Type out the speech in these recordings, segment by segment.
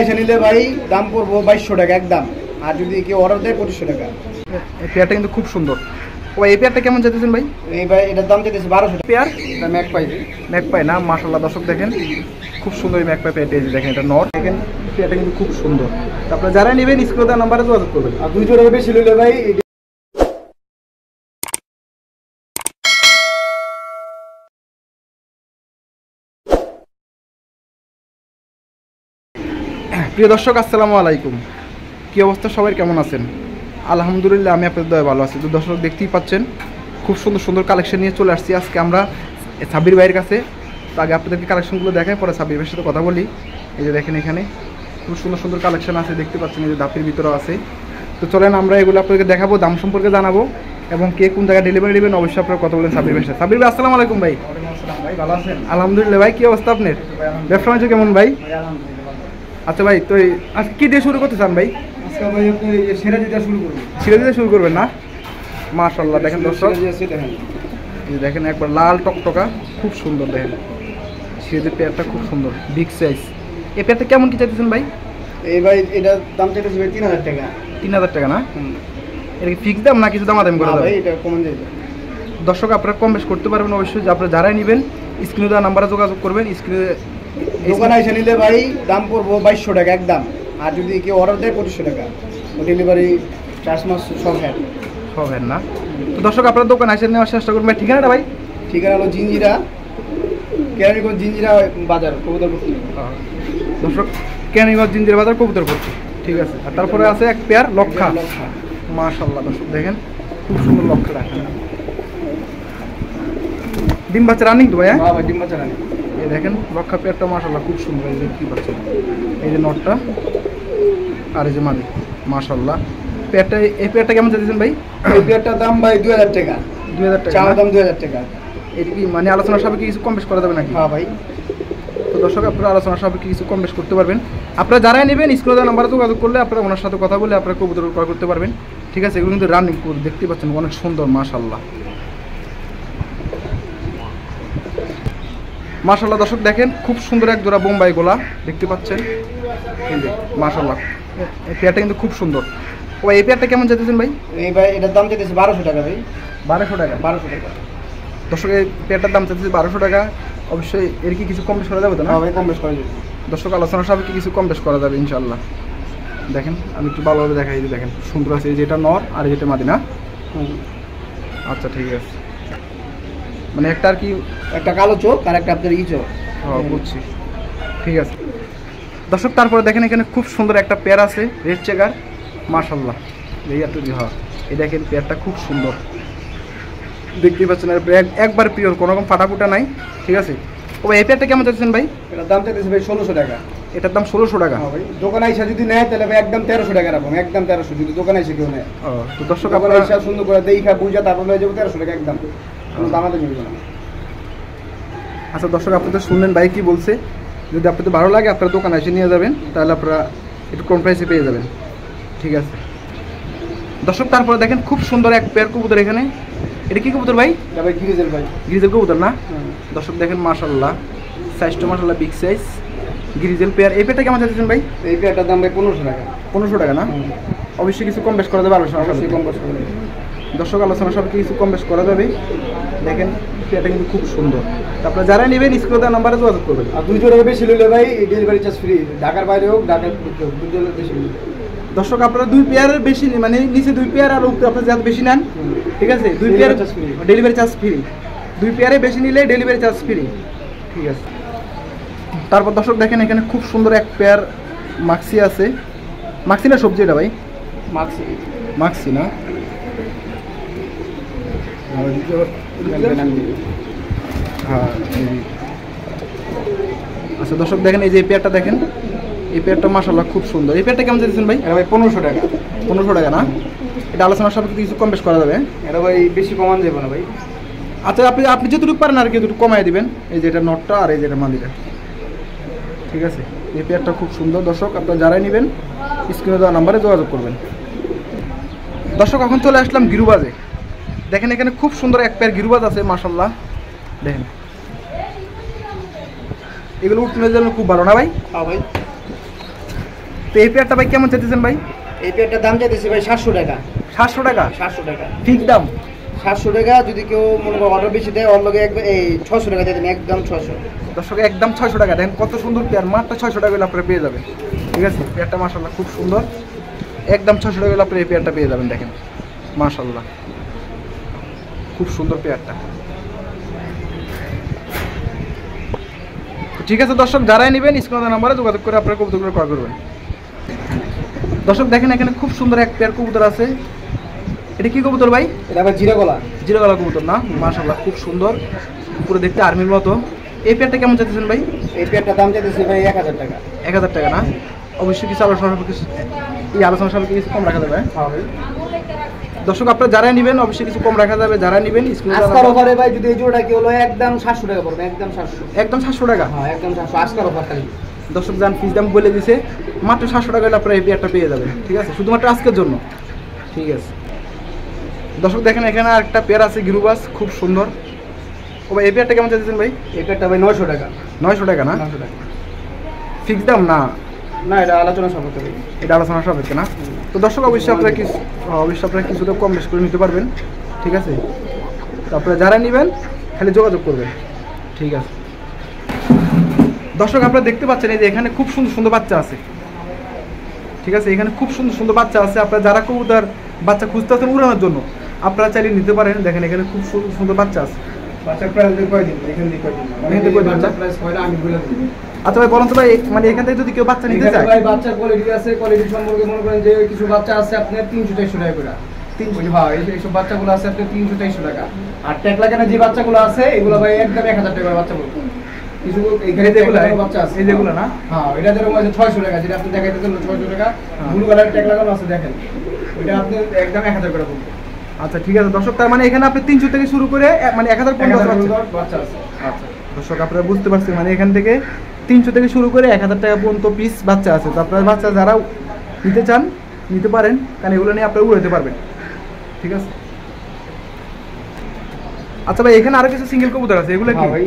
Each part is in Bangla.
এসে নিলে ভাই দাম পড়বো 2200 টাকা একদম, আর যদি কেউ অর্ডার দেয় 2500 টাকা। এই পেয়ারটা কিন্তু খুব সুন্দর। ও এই পেয়ারটা কেমন চাইতেছেন ভাই? এই ভাই এটার দাম চাইতেছে 1200 টাকা। পেয়ার এটা ম্যাক পাই, ম্যাক পাই না, মাশাআল্লাহ দর্শক দেখেন খুব সুন্দর এই ম্যাক পাই পেয়ারটা, দেখেন এটা নর, দেখেন পেয়ারটা কিন্তু খুব সুন্দর। তারপরে যারা নেবেন স্ক্রিনে দেওয়া নাম্বারে যোগাযোগ করবেন। আর 200 টাকা বেশি নিলে ভাই প্রিয় দর্শক আসসালামু আলাইকুম, কী অবস্থা সবাই, কেমন আছেন? আলহামদুলিল্লাহ আমি আপনাদের দয়া ভালো আছি। তো দর্শক দেখতেই পাচ্ছেন খুব সুন্দর সুন্দর কালেকশন নিয়ে চলে আসছি আজকে আমরা সাব্বির ভাইয়ের কাছে। তো আগে আপনাদেরকে কালেকশনগুলো দেখাই, পরে সাব্বির ভাইয়ের সাথে কথা বলি। এই যে দেখেন এখানে খুব সুন্দর সুন্দর কালেকশন আছে, দেখতে পাচ্ছেন এই যে দাপির ভিতরেও আছে। তো চলেন আমরা এগুলো আপনাদেরকে দেখাবো, দাম সম্পর্কে জানাবো এবং কে কোন জায়গায় ডেলিভারি দেবেন অবশ্যই আপনারা কথা বলেন সাব্বির ভাইয়ের সাথে। সাব্বির ভাই আসসালামু আলাইকুম ভাই। ভাই ভালো আছেন? আলহামদুলিল্লাহ ভাই, কী অবস্থা আপনার? ব্যবসা বাণিজ্য কেমন ভাই? আচ্ছা ভাই, তো আজকে কী দিয়ে শুরু করতে চান ভাই? আজকে ভাই আপনি সেরা দিতে শুরু করুন। ছিঁড়ে দিতে শুরু করবেন না? মাশাআল্লাহ দেখেন দর্শক, এই দেখেন একবার লাল টকটকা খুব সুন্দর, দেখেন সিরিজের পেয়ারটা খুব সুন্দর, বিগ সাইজ। এই পেয়ারটা কেমন কি চাইতেছেন ভাই? এই ভাই এটার দাম চাইতেছে 3000 টাকা। 3000 টাকা না? এটা কি ফিক্স দাম না কিছু দামাদামি করে ভাই দেবেন? এটা কমন যাবে। দর্শক আপনারা কম বেশ করতে পারবেন অবশ্যই, যে আপনারা যারাই নেবেন স্ক্রিনে দেওয়া নাম্বারে যোগাযোগ করবেন। স্ক্রিনে দোকানে এসে নিলে ভাই দাম পড়বো 2200 টাকা একদম, আর যদি কেউ অর্ডার দেয় 2500 টাকা। ডেলিভারি চার্জ মাস সব হ্যাঁ হবেন না। তো দর্শক আপনারা দোকানে এসে নেওয়ার চেষ্টা করবেন। ভাই ঠিকানাটা ভাই? ঠিকানা হলো জিঞ্জিরা, কেরানীগঞ্জ জিঞ্জিরা বাজার, কবুতরপুর। দর্শক কেরানীগঞ্জ জিঞ্জিরা বাজার কবুতরপুর, ঠিক আছে। আর তারপরে আছে এক পেয়ার লক্ষা, মাশাআল্লাহ দর্শক দেখেন খুব সুন্দর লক্ষা। রাখেন ডিম বাচ্চা রানিং তো ভাই? হ্যাঁ ভাই ডিম বাচ্চা রানি। এই দেখেন লক্ষা পেয়ারটা মাশাআল্লাহ খুব সুন্দর, এই দেখতে পাচ্ছেন এই যে নটটা আর এই যে মাদি, মাশাআল্লাহ। পেয়ারটা, এই পেয়ারটা কেমন চাইছেন ভাই? এই পেয়ারটার দাম ভাই 2000 টাকা। 2000 টাকা চাওয়া দাম 2000 টাকা। এটা কি মানে আলোচনা সাপেক্ষে কিছু কম বেশ করা যাবে নাকি? হ্যাঁ ভাই। তো দর্শক আপনারা আলোচনা সাপেক্ষে কিছু কম বেশ করতে পারবেন। আপনারা যারাই নেবেন স্ক্রিনে দেওয়া নাম্বারে যোগাযোগ করলে আপনারা ওনার সাথে কথা বলে আপনারা কবুতর ক্রয় করতে পারবেন, ঠিক আছে। এগুলো কিন্তু রানিং দেখতে পাচ্ছেন অনেক সুন্দর, মাশাআল্লাহ মাশাআল্লাহ। দর্শক দেখেন খুব সুন্দর এক জোড়া বোম্বাই গোলা দেখতে পাচ্ছেন, মাশাআল্লাহ। এই পেয়ারটা কিন্তু খুব সুন্দর। ও এই পেয়ারটা কেমন চাইতেছেন ভাই? এই ভাই এটার দাম চাইতেছে 1200 টাকা ভাই। 1200 টাকা? 1200 টাকা। দর্শক এই পেয়ারটার দাম চাইতেছে 1200 টাকা। অবশ্যই এর কি কিছু কম বেশ করা যাবে তো না? হ্যাঁ ভাই কম বেশ করা যাবে। দর্শক আলোচনা সাপেক্ষে কিছু কম বেশ করা যাবে ইনশাআল্লাহ। দেখেন আমি একটু ভালোভাবে দেখাই, যে দেখেন সুন্দর আছে, এই যেটা নর আর যেটা মাদি না? আচ্ছা ঠিক আছে, মানে একটা আর কি একটা কালো চোখ আর একটা আপনার ই চোখ। হ্যাঁ বুঝছি, ঠিক আছে। দর্শক তারপরে দেখেন এখানে খুব সুন্দর একটা পেয়ার আছে রেড চেকার, মাশাআল্লাহ। এই এত হ্যাঁ এই দেখেন পেয়ারটা খুব সুন্দর দেখতেই পাচ্ছেন, আর একবার পিওর, কোনো রকম ফাটাফুটা নাই, ঠিক আছে। ও এই পেয়ারটা কেমন চাইছেন ভাই? এটার দাম চাইতেছে ভাই 1600 টাকা। এটার দাম 1600 টাকা? হ্যাঁ ভাই। দোকানে এসে যদি নেয় তাহলে ভাই একদম 1300 টাকা রাখুন, একদম 1300 যদি দোকানে এসে কেউ নেয়। তো দর্শক দোকানে আপনারা এসে সুন্দর করে দেখা বুঝা তারপর হয়ে যাবে 1300 টাকা একদম, কোনো দামাতে মিলবে না। আচ্ছা দর্শক আপনাদের শুনলেন ভাই কি বলছে, যদি আপনাদের ভালো লাগে আপনারা দোকানে এসে নিয়ে যাবেন, তাহলে আপনারা একটু কম প্রাইসে পেয়ে যাবেন, ঠিক আছে। দর্শক তারপরে দেখেন খুব সুন্দর এক পেয়ার কবুতর এখানে। এটা কি কবুতর ভাই? এটা ভাই গিরিজেল ভাই। গিরিজেল কবুতর না? দর্শক দেখেন মাশাআল্লাহ সাইজটা মাশাআল্লাহ বিগ সাইজ গিরিজেল পেয়ার। এই পেয়ারটা কেমন চাইছেন ভাই? এই পেয়ারটার দাম ভাই 1500 টাকা। 1500 টাকা না? অবশ্যই কিছু কম বেশ করা যাবে আলোচনা, অবশ্যই কম বেশ করে। দর্শক আলোচনা সাপেক্ষে কিছু কম বেশ করা যাবে। দেখেন পেয়ারটা কিন্তু খুব সুন্দর। তারপরে যারা নেবেন স্ক্রিনে দেওয়া নাম্বারে যোগাযোগ করবেন। আর 200 টাকা বেশি নিলে ভাই ডেলিভারি চার্জ ফ্রি, ঢাকার বাইরে হোক ঢাকার ভিতরে হোক, 200 টাকা বেশি নিলে। দর্শক আপনারা 2 পেয়ারের বেশি মানে নিচে 2 পেয়ার আর উপরে আপনারা যাতে বেশি নেন, ঠিক আছে, 2 পেয়ার ডেলিভারি চার্জ ফ্রি। 2 পেয়ারে বেশি নিলে ডেলিভারি চার্জ ফ্রি, ঠিক আছে। তারপর দর্শক দেখেন এখানে খুব সুন্দর এক পেয়ার মাক্সি আছে। মাক্সি না সবজি এটা ভাই? মাক্সি। মাক্সি না? হ্যাঁ। আচ্ছা দর্শক দেখেন এই যে এই পেয়ারটা দেখেন, এই পেয়ারটা মাশাআল্লাহ খুব সুন্দর। এই পেয়ারটা কেমন চাইছেন ভাই? এটা ভাই 1500 টাকা। 1500 টাকা না? এটা আলোচনার সাপেক্ষে কিছু কম বেশ করা যাবে। এটা ভাই বেশি কমান যাবে না ভাই। আচ্ছা আপনি যতটুকু পারেন আর কি যতটুকু কমাই দিবেন। এই যে এটা নটটা আর এই যে এটা মাদিটা, ঠিক আছে। এই পেয়ারটা খুব সুন্দর। দর্শক আপনারা যারাই নেবেন স্ক্রিনে দেওয়া নাম্বারে যোগাযোগ করবেন। দর্শক এখন চলে আসলাম গিরুবাজে। দেখেন এখানে খুব সুন্দর এক পেয়ার গিরুবাজ আছে মাশাআল্লাহ। দেখেন এগুলো উঠনের জন্য খুব ভালো না ভাই? হ্যাঁ ভাই। তো এই পেয়ারটা ভাই কেমন চাইতেছেন ভাই? এই পেয়ারটার দাম চাইতেছি ভাই 700 টাকা। 700 টাকা? 700 টাকা ঠিক দাম? 700 টাকা। যদি কেউ মনে করো অর্ডার বেশি দেয় ওর লগে এই 600 টাকা দিয়ে দেন, একদম 600। দর্শক একদম 600 টাকা। দেখেন কত সুন্দর পেয়ার, মাত্র 600 টাকা হলে আপনারা পেয়ে যাবেন। ঠিক আছে, পেয়ারটা মাশাআল্লাহ খুব সুন্দর, একদম 600 টাকা হলে আপনারা এই পেয়ারটা পেয়ে যাবেন। দেখেন মাশাআল্লাহ খুব সুন্দর পেয়ারটা। ঠিক আছে দর্শক, যারাই নেবেন স্ক্রিনের নাম্বারে যোগাযোগ করে আপনারা কবুতরগুলো ক্রয় করবেন। দর্শক দেখেন এখানে খুব সুন্দর এক পেয়ার কবুতর আছে। এটা কি কবুতর ভাই? এটা আবার জিরাগলা। জিরাগলা কবুতর না? মাশাআল্লাহ খুব সুন্দর, পুরো দেখতে আর্মির মতো। এই পেয়ারটা কেমন চাইতেছেন ভাই? এই পেয়ারটার দাম চাইতেছি ভাই 1000 টাকা। 1000 টাকা না? অবশ্যই কিছু আলোচনা সাপেক্ষে কিছু কম রাখা যাবে। হ্যাঁ ভাই। দর্শক আপনারা যারা নেবেন অবশ্যই কিছু কম রাখা যাবে। যারা নেবেন আজকার অফারে ভাই যদি এই জোড়াটা কি হলো একদম 700 টাকা পড়বে, একদম 700। একদম 700 টাকা? হ্যাঁ একদম 700 আজকার অফার খালি। দর্শক জান ফিস দাম বলে দিছে, মাত্র 700 টাকা হলে আপনারা এই পেয়ারটা পেয়ে যাবেন। ঠিক আছে, শুধুমাত্র আজকের জন্য। ঠিক আছে দর্শক দেখেন এখানে আরেকটা পেয়ার আছে গিরুবাস, খুব সুন্দর। ও ভাই এই পেয়ারটা কেমন চাইছেন ভাই? এই পেয়ারটা ভাই 900 টাকা। 900 টাকা না? 900 টাকা ফিক্স দাম না? না, এটা আলোচনা সাপেক্ষে ভাই। এটা আলোচনা সাপেক্ষে না? তো দর্শক অবশ্যই আপনারা কিছুটা কম বেশ করে নিতে পারবেন। ঠিক আছে, তো আপনারা যারা নেবেন খালি যোগাযোগ করবেন। ঠিক আছে দর্শক আপনারা দেখতে পাচ্ছেন এই যে এখানে খুব সুন্দর সুন্দর বাচ্চা আছে। ঠিক আছে, এখানে খুব সুন্দর সুন্দর বাচ্চা আছে। আপনারা যারা কবুতর বাচ্চা খুঁজতে আছেন উড়ানোর জন্য আপনারা চাইলে নিতে পারেন। দেখেন এখানে খুব সুন্দর সুন্দর বাচ্চা আছে। বাচ্চার প্রাইস কয় দিন? এখান থেকে কয় দিন? এখান থেকে কয় দিন? বাচ্চার প্রাইস কয়টা আমি বলে দেব। আচ্ছা ভাই বলুন তো ভাই, মানে এখান থেকে যদি কেউ বাচ্চা নিতে চায়? ভাই বাচ্চার কোয়ালিটি আছে, কোয়ালিটি সম্পর্কে মনে করেন যে কিছু বাচ্চা আছে আপনার 300-400 টাকা করে। 300 ভাই, এইসব বাচ্চাগুলো আছে আপনার 300-400 টাকা। আর ট্যাগ লাগানো যে বাচ্চাগুলো আছে এগুলো ভাই একদম 1000 টাকা বাচ্চা বলবো। কিছু এখানে যেগুলো বাচ্চা আছে এই যেগুলো না, হ্যাঁ এটা যেরকম আছে 600 টাকা, যেটা আপনি দেখাইতেছেন 600 টাকা। ব্লু কালার ট্যাগ লাগানো আছে দেখেন, ওইটা আপনি একদম 1000 টাকা বলবো। আচ্ছা ঠিক আছে দর্শক, তার মানে এখানে আপনি 300 থেকে শুরু করে মানে 1000 পর্যন্ত বাচ্চা আছে। আচ্ছা দর্শক আপনারা বুঝতে পারছেন, মানে এখান থেকে 300 থেকে শুরু করে 1000 টাকা পর্যন্ত পিস বাচ্চা আছে। তো আপনার বাচ্চা যারা নিতে চান নিতে পারেন, কারণ এগুলো নিয়ে আপনারা উড়াতে পারবেন। ঠিক আছে আচ্ছা ভাই, এখানে আরো কিছু সিঙ্গেল কবুতর আছে, এগুলো কি ভাই?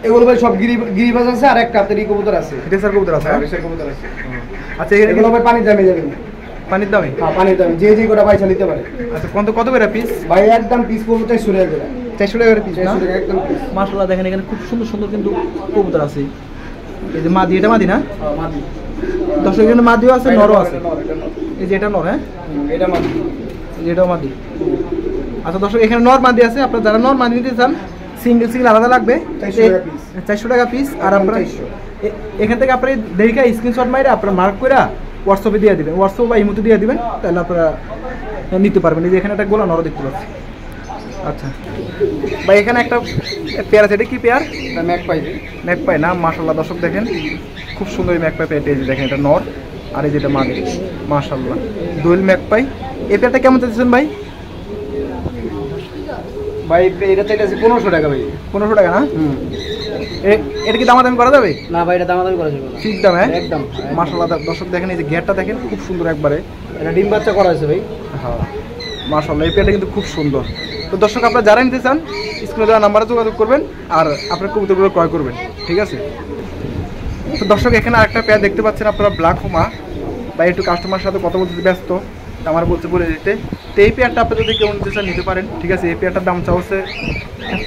এগুলো ভাই সব গিরিবাজ আছে, আর একটা আপনার কবুতর আছে, রেসার কবুতর আছে। রেসার কবুতর আছে। আচ্ছা এগুলো ভাই পানির দামে যাবে। পানির দামে? হ্যাঁ পানির দামে, যে যে কোটা পয়সা নিতে পারে। আচ্ছা কত করে পিস ভাই? একদম পিস পড়বে 400 টাকা করে। 400 টাকা করে পিস না? 400 টাকা একদম পিস। মাশাআল্লাহ দেখেন এখানে খুব সুন্দর সুন্দর কিন্তু কবুতর আছে। এই যে মাদি, এটা মাদি না? হ্যাঁ মাদি। দর্শক এখানে মাদিও আছে, নরও আছে। এই যে এটা নর, হ্যাঁ এটা মাদি, এই যে এটাও মাদি। আচ্ছা দর্শক এখানে নর মাদি আছে। আপনারা যারা নর মাদি নিতে চান সিঙ্গেল আলাদা লাগবে 400 টাকা পিস। আর আপনারা এখান থেকে আপনি দেখে স্ক্রিনশট মাইরে আপনারা মার্ক করে হোয়াটসঅ্যাপে দিয়ে দিবেন, হোয়াটসঅ্যাপ বা ইমোতে দিয়ে দিবেন, তাহলে আপনারা নিতে পারবেন। এই যে এখানে একটা গোলা নরও দেখতে পাচ্ছি। আচ্ছা ভাই এখানে একটা পেয়ার আছে, এটা কি পেয়ার? ম্যাকপাই না? মাশাআল্লাহ দর্শক দেখেন খুব সুন্দর এই ম্যাকপাই পেয়ারটা। এই যে দেখেন এটা নর আর এই যেটা মাদি, মাশাআল্লাহ দোয়েল ম্যাকপাই। এই পেয়ারটা কেমন চাইছেন ভাই? ভাই এটা চাইতেছে 1500 টাকা ভাই। 1500 টাকা না? এটা কি দামাদামি করা যাবে? না ভাই, এটা দামাদামি করা যাবে না, ঠিক দাম। হ্যাঁ একদম মাশাআল্লাহ দর্শক দেখেন এই যে গেটটা দেখেন খুব সুন্দর একবারে। এটা ডিম বাচ্চা করা আছে ভাই। হ্যাঁ মাশাআল্লাহ এই পেয়ারটা কিন্তু খুব সুন্দর। তো দর্শক আপনারা যারা নিতে চান স্ক্রিনে দেওয়া নাম্বারে যোগাযোগ করবেন আর আপনার কবুতরগুলো ক্রয় করবেন। ঠিক আছে, তো দর্শক এখানে আরেকটা পেয়ার দেখতে পাচ্ছেন আপনারা, ব্ল্যাক হোমা। বা একটু কাস্টমারের সাথে কথা বলতে ব্যস্ত, আমার বলতে বলে দিতে। তো এই পেয়ারটা আপনি যদি কেউ নিতে চান নিতে পারেন। ঠিক আছে, এই পেয়ারটার দাম চাচ্ছে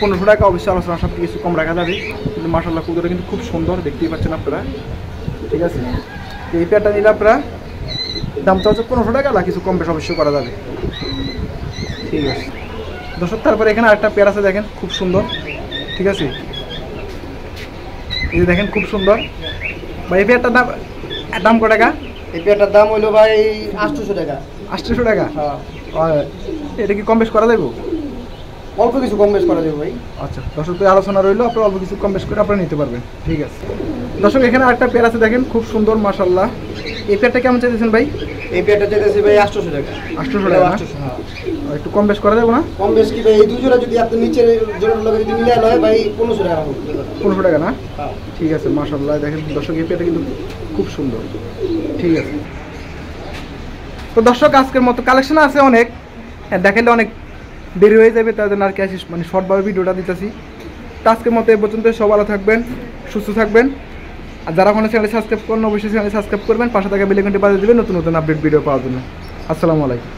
1500 টাকা। অবশ্যই আলোচনার সাথে কিছু কম রাখা যাবে। কিন্তু মাশাআল্লাহ কবুতরটা কিন্তু খুব সুন্দর, দেখতেই পাচ্ছেন আপনারা। ঠিক আছে, তো এই পেয়ারটা নিলে আপনারা দাম চাচ্ছে 1500 টাকা, আর কিছু কম বেশ অবশ্যই করা যাবে। ঠিক আছে দর্শক, তারপরে এখানে আরেকটা পেয়ার আছে দেখেন খুব সুন্দর। ঠিক আছে, এই যে দেখেন খুব সুন্দর। বা এই পেয়ারটার দাম কত টাকা? এই পেয়ারটার দাম হইলো ভাই 800 টাকা। 800 টাকা? হ্যাঁ। এটা কি কম বেশ করা যাবে? অল্প কিছু কম বেশ করা যাবে ভাই। আচ্ছা দর্শক আলোচনা রইলো, আপনারা অল্প কিছু কম বেশ করে আপনারা নিতে পারবেন। ঠিক আছে দর্শক, এখানে আরেকটা পেয়ার আছে দেখেন খুব সুন্দর মাশাআল্লাহ। এই পেয়ারটা কেমন চাইছেন ভাই? এই পেয়ারটা চাইতেছি ভাই 800 টাকা। 800 টাকা? হ্যাঁ। একটু কম বেশ করা যাবে না? কম বেশ কি ভাই, এই দুই জোড়া যদি আপনি নিচের জোড়ার লগে যদি মিলাই লয় ভাই 1500 টাকা হবে। 1500 টাকা না? হ্যাঁ। ঠিক আছে মাশাআল্লাহ দেখেন দর্শক এই পেয়ারটা কিন্তু খুব সুন্দর। ঠিক আছে, তো দর্শক আজকের মতো কালেকশন আছে অনেক, দেখাইলে অনেক দেরি হয়ে যাবে, তার জন্য আর কি মানে শর্টভাবে ভিডিওটা দিতেছি। তো আজকের মতো এ পর্যন্ত, সব ভালো থাকবেন, সুস্থ থাকবেন, আর যারা কোনো চ্যানেল সাবস্ক্রাইব করেন অবশ্যই চ্যানেল সাবস্ক্রাইব করবেন, পাশে থাকা বেল আইকনটি বাজিয়ে দেবেন নতুন নতুন আপডেট ভিডিও পাওয়ার জন্য। আসসালামু আলাইকুম।